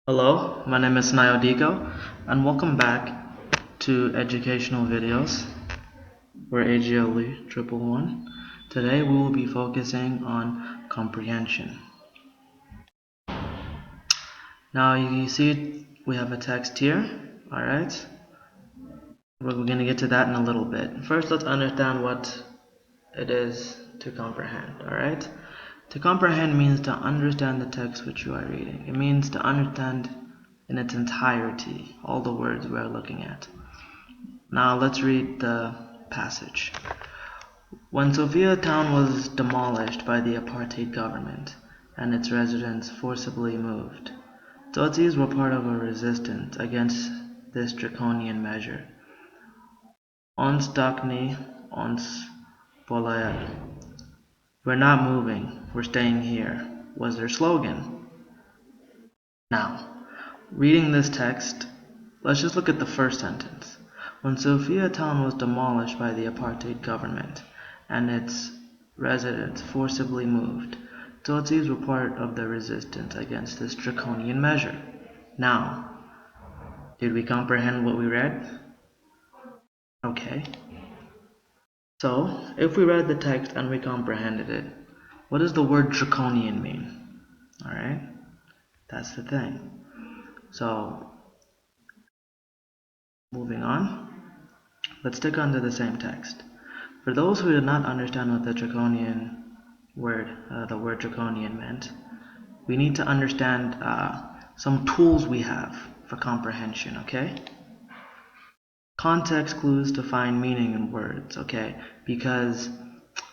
Hello, my name is Sinayo and welcome back to educational videos for AGLE 111. Today we will be focusing on comprehension. Now you see we have a text here, alright? We're going to get to that in a little bit. First let's understand what it is to comprehend, alright? To comprehend means to understand the text which you are reading. It means to understand in its entirety all the words we are looking at. Now let's read the passage. When Sofia town was demolished by the apartheid government and its residents forcibly moved, Tutsis were part of a resistance against this draconian measure. Ons Dakni, ons Polayat. We're not moving, we're staying here, was their slogan. Now, reading this text, let's just look at the first sentence. When Sofia town was demolished by the apartheid government and its residents forcibly moved, Tutsis were part of the resistance against this draconian measure. Now, did we comprehend what we read? Okay. So, if we read the text and we comprehended it, what does the word draconian mean? Alright? That's the thing. So, moving on, let's stick onto the same text. For those who did not understand what the word draconian meant, we need to understand some tools we have for comprehension, okay? Context clues to find meaning in words, okay? Because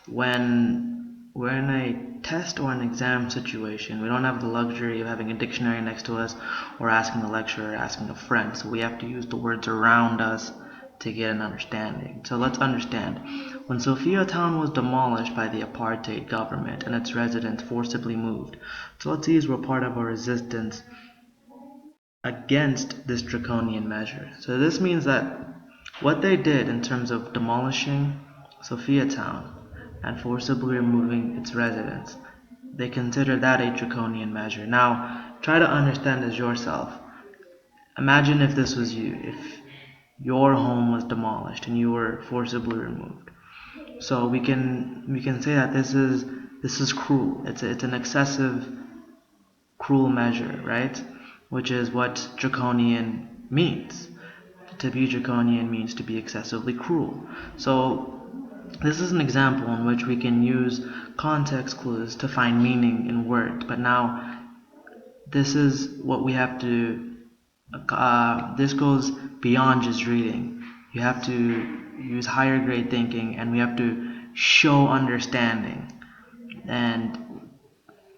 when we're in a test or an exam situation, we don't have the luxury of having a dictionary next to us or asking a lecturer or asking a friend. So we have to use the words around us to get an understanding. So let's understand. When Sofia town was demolished by the apartheid government and its residents forcibly moved, Tutsis were part of a resistance against this draconian measure. So this means that what they did in terms of demolishing Sofia town and forcibly removing its residents, they consider that a draconian measure. Now, try to understand this yourself. Imagine if this was you, if your home was demolished and you were forcibly removed. So we can say that this is cruel. It's an excessive, cruel measure, right? Which is what draconian means. To be draconian means to be excessively cruel. So this is an example in which we can use context clues to find meaning in words. But now this is what we have to this goes beyond just reading. You have to use higher grade thinking, and we have to show understanding, and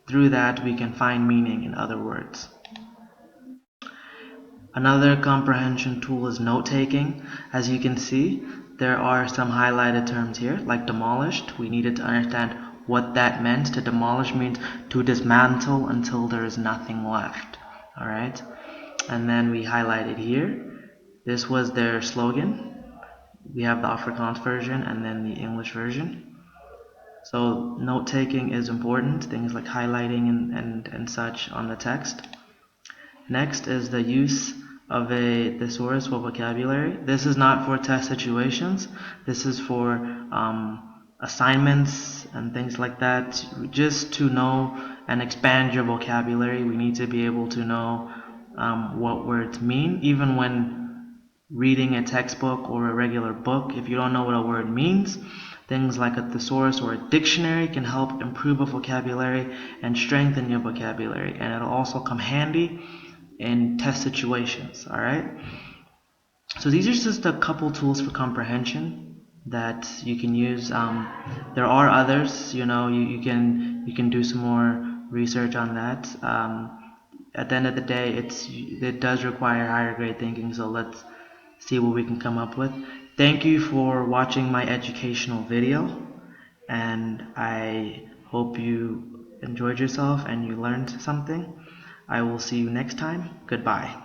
through that we can find meaning in other words. Another comprehension tool is note-taking. As you can see, there are some highlighted terms here, like demolished. We needed to understand what that meant. To demolish means to dismantle until there is nothing left. Alright? And then we highlighted here. This was their slogan. We have the Afrikaans version and then the English version. So note-taking is important, things like highlighting and such on the text. Next is the use of a thesaurus for vocabulary. This is not for test situations. This is for assignments and things like that. Just to know and expand your vocabulary, we need to be able to know what words mean. Even when reading a textbook or a regular book, if you don't know what a word means, things like a thesaurus or a dictionary can help improve a vocabulary and strengthen your vocabulary. And it'll also come handy in test situations. Alright, so these are just a couple tools for comprehension that you can use. There are others, you can do some more research on that. At the end of the day, it does require higher grade thinking, so let's see what we can come up with. Thank you for watching my educational video, and I hope you enjoyed yourself and you learned something. I will see you next time. Goodbye.